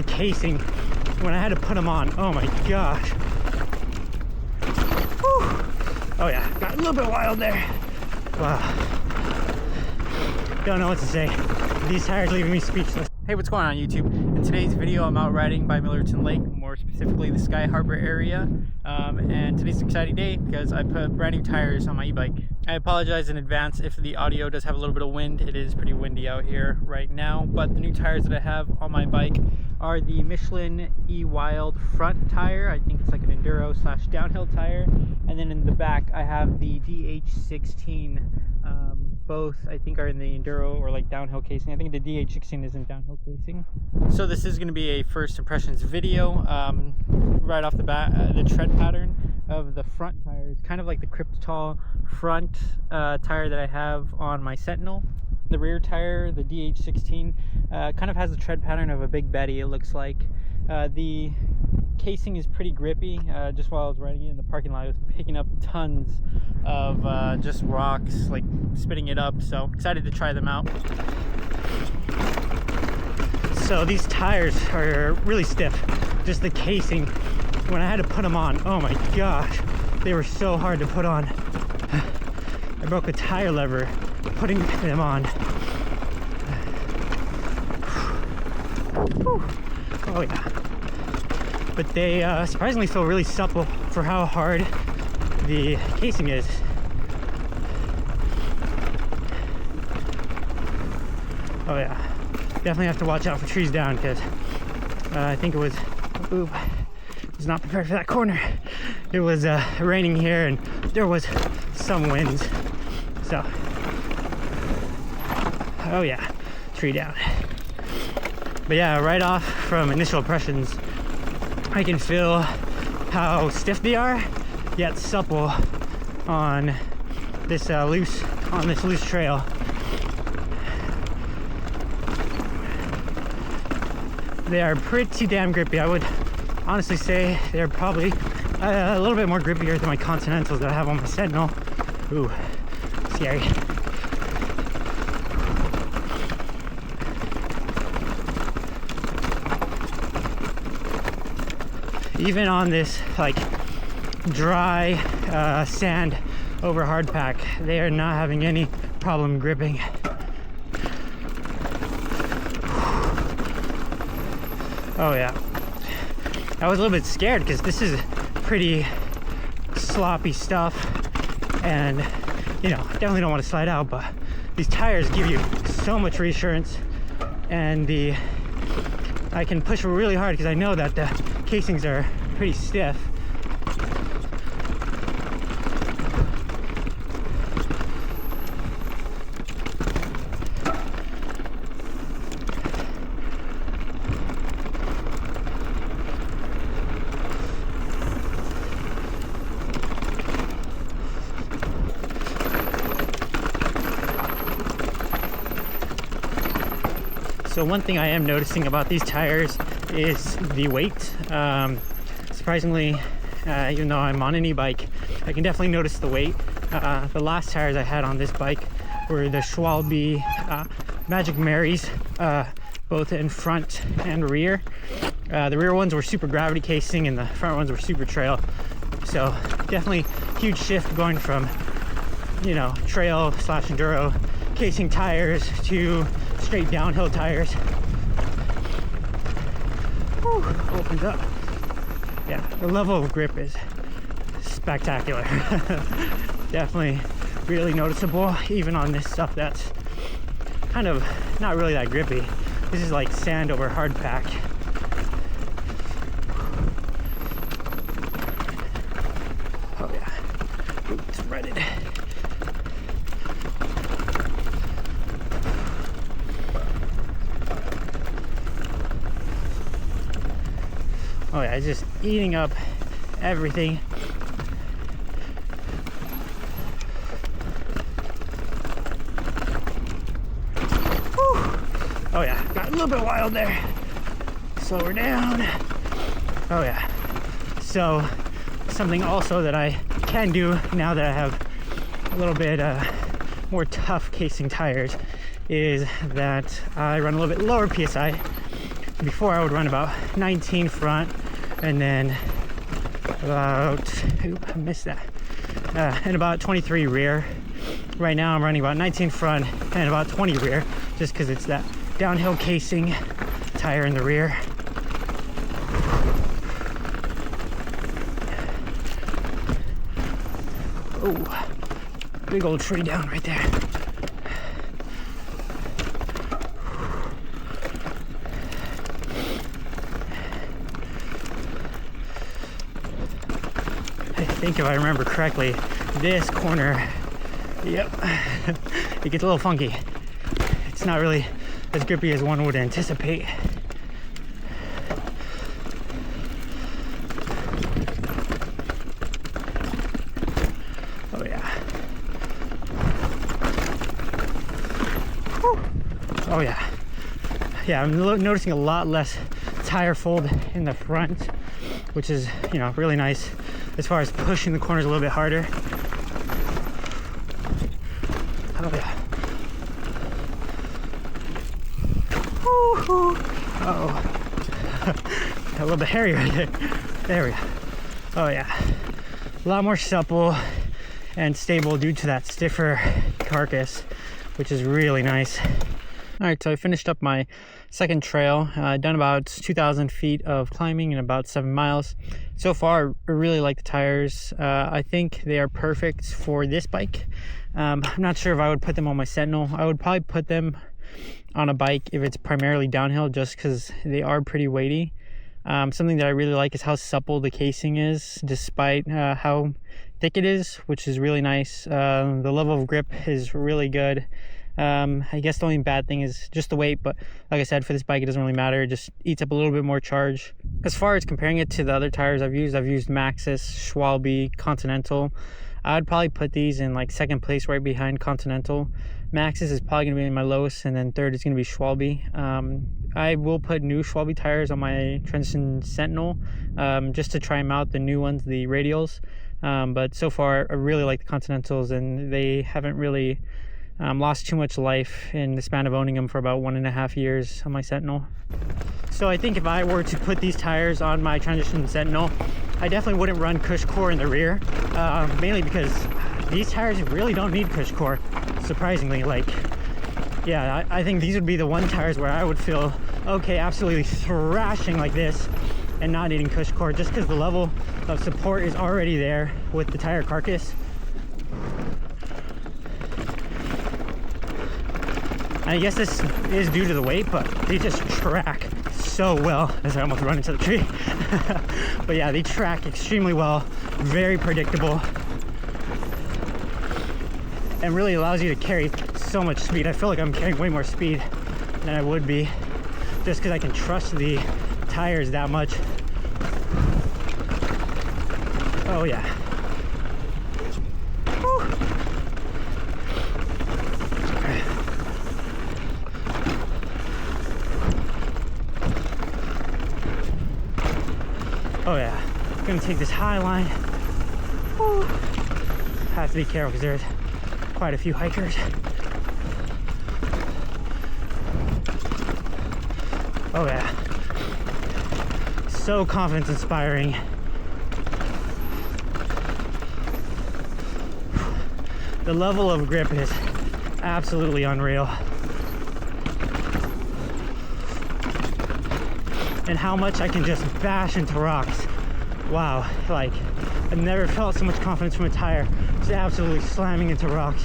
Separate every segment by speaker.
Speaker 1: The casing, when I had to put them on, oh my gosh. Whew. Oh yeah, got a little bit wild there. Wow. Don't know what to say. These tires leaving me speechless.
Speaker 2: Hey, what's going on YouTube? In today's video, I'm out riding by Millerton Lake, more specifically the Sky Harbor area. And today's an exciting day because I put brand new tires on my e-bike. I apologize in advance if the audio does have a little bit of wind. It is pretty windy out here right now, but the new tires that I have on my bike are the Michelin E-Wild front tire. I think it's like an enduro / downhill tire. And then in the back, I have the DH16. Both I think are in the enduro or like downhill casing. I think the DH16 is in downhill casing. So this is going to be a first impressions video. Right off the bat, the tread pattern of the front tire is kind of like the Cryptol front tire that I have on my Sentinel. The rear tire, the DH16, kind of has the tread pattern of a Big Betty, it looks like. The casing is pretty grippy. Just while I was riding it in the parking lot, I was picking up tons of just rocks, like spitting it up. So excited to try them out.
Speaker 1: So these tires are really stiff. Just the casing, when I had to put them on, oh my gosh, they were so hard to put on. I broke a tire lever putting them on. Whew. Oh yeah. But they surprisingly feel really supple for how hard the casing is. Oh yeah, definitely have to watch out for trees down because I think it was, ooh, I was not prepared for that corner. It was raining here and there was some winds. So, oh yeah, tree down. But yeah, right off from initial impressions, I can feel how stiff they are, yet supple on this loose trail. They are pretty damn grippy. I would honestly say they're probably a little bit more grippier than my Continentals that I have on my Sentinel. Ooh, scary. Even on this like dry sand over hard pack, they are not having any problem gripping. Oh yeah, I was a little bit scared because this is pretty sloppy stuff, and you know, definitely don't want to slide out, but these tires give you so much reassurance, and I can push really hard because I know that the casings are pretty stiff. So one thing I am noticing about these tires is the weight. Surprisingly, even though I'm on an e-bike, I can definitely notice the weight. The last tires I had on this bike were the Schwalbe Magic Marys, both in front and rear. The rear ones were super gravity casing and the front ones were super trail. So definitely huge shift going from, you know, trail / enduro casing tires to straight downhill tires. Whew, opens up. Yeah, the level of grip is spectacular. Definitely really noticeable, even on this stuff that's kind of not really that grippy. This is like sand over hard pack. Oh yeah, ooh, it's rutted. Oh yeah, it's just eating up everything. Whew. Oh yeah, got a little bit wild there. Slow her down. Oh yeah. So something also that I can do now that I have a little bit more tough casing tires is that I run a little bit lower PSI before I would run about 19 front and then about, I missed that, and about 23 rear. Right now I'm running about 19 front and about 20 rear, just because it's that downhill casing tire in the rear. Oh, big old tree down right there. I think if I remember correctly, this corner, yep, it gets a little funky. It's not really as grippy as one would anticipate. Oh yeah. Whew. Oh yeah. Yeah, I'm noticing a lot less tire fold in the front, which is, you know, really nice as far as pushing the corners a little bit harder. Oh yeah. Uh-oh. A little bit hairy right there. There we go. Oh yeah. A lot more supple and stable due to that stiffer carcass, which is really nice. All right, so I finished up my second trail, done about 2,000 feet of climbing and about 7 miles. So far, I really like the tires. I think they are perfect for this bike. I'm not sure if I would put them on my Sentinel. I would probably put them on a bike if it's primarily downhill, just because they are pretty weighty. Something that I really like is how supple the casing is, despite how thick it is, which is really nice. The level of grip is really good. I guess the only bad thing is just the weight, but like I said, for this bike it doesn't really matter. It just eats up a little bit more charge. As far as comparing it to the other tires I've used Maxxis, Schwalbe, Continental. I'd probably put these in like second place, right behind Continental. Maxxis is probably going to be my lowest, and then third is going to be Schwalbe. I will put new Schwalbe tires on my Transition Sentinel, just to try them out, the new ones, the radials. But so far I really like the Continentals, and they haven't really lost too much life in the span of owning them for about 1.5 years on my Sentinel. So I think if I were to put these tires on my Transition Sentinel, I definitely wouldn't run Cush Core in the rear, mainly because these tires really don't need Cush Core, surprisingly. Like, yeah, I think these would be the one tires where I would feel okay absolutely thrashing like this and not needing Cush Core, just because the level of support is already there with the tire carcass. I guess this is due to the weight, but they just track so well, as I almost run into the tree. But yeah, they track extremely well, very predictable, and really allows you to carry so much speed. I feel like I'm carrying way more speed than I would be, just because I can trust the tires that much. Oh yeah. Whew. Oh yeah, I'm gonna take this high line. Woo. Have to be careful because there's quite a few hikers. Oh yeah, so confidence inspiring. The level of grip is absolutely unreal. And how much I can just bash into rocks. Wow, like I've never felt so much confidence from a tire, just absolutely slamming into rocks.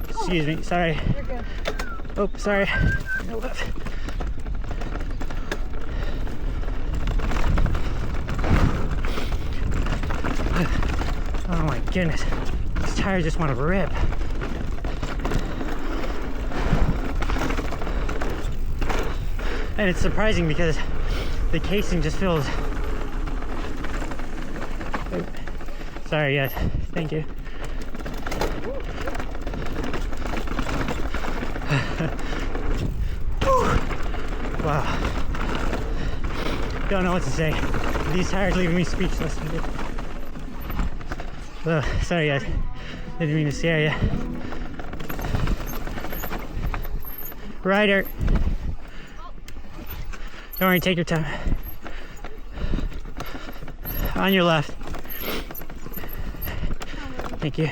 Speaker 1: Excuse me, sorry.
Speaker 3: You're good.
Speaker 1: Oh, sorry. Oh my goodness, these tires just want to rip. And it's surprising because the casing just feels... Oh, sorry, yes, thank you. Wow. Don't know what to say. These tires leaving me speechless. Sorry guys, didn't mean to scare you. Rider. Don't worry, take your time. On your left. Thank you.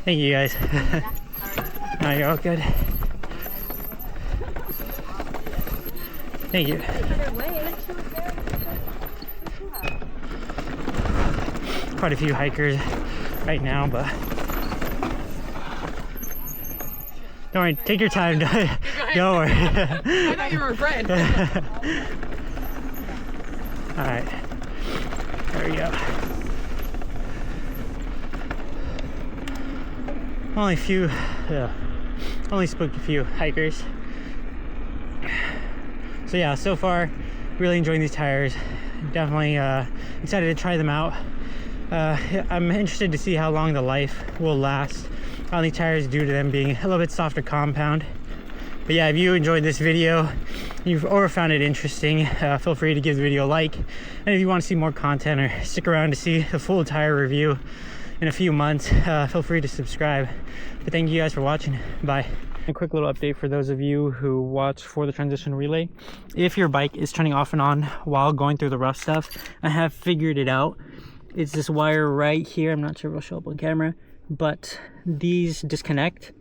Speaker 1: Thank you guys. No, you're all good. Thank you. Quite a few hikers right now, but don't worry, take your time. Don't worry.
Speaker 3: I thought you were a friend.
Speaker 1: All right, there we go. Only spooked a few hikers. So yeah, so far, really enjoying these tires. Definitely excited to try them out. I'm interested to see how long the life will last on these tires due to them being a little bit softer compound. But yeah, if you enjoyed this video or found it interesting, feel free to give the video a like. And if you want to see more content or stick around to see the full tire review in a few months, feel free to subscribe. But thank you guys for watching. Bye. A quick little update for those of you who watch for the transition relay. If your bike is turning off and on while going through the rough stuff, I have figured it out. It's this wire right here. I'm not sure if it'll show up on camera, but these disconnect.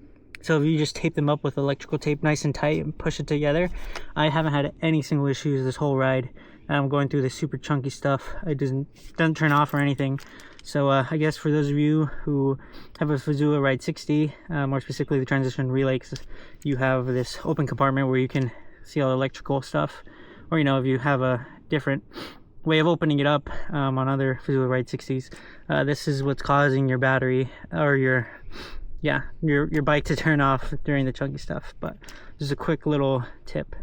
Speaker 1: So if you just tape them up with electrical tape nice and tight and push it together, I haven't had any single issues this whole ride. I'm going through this super chunky stuff. It doesn't turn off or anything. So I guess for those of you who have a Fazua Ride 60, more specifically the transition relay, 'cause you have this open compartment where you can see all the electrical stuff, or you know, if you have a different way of opening it up on other Fazua Ride 60s, this is what's causing your battery or your bike to turn off during the chunky stuff. But just a quick little tip.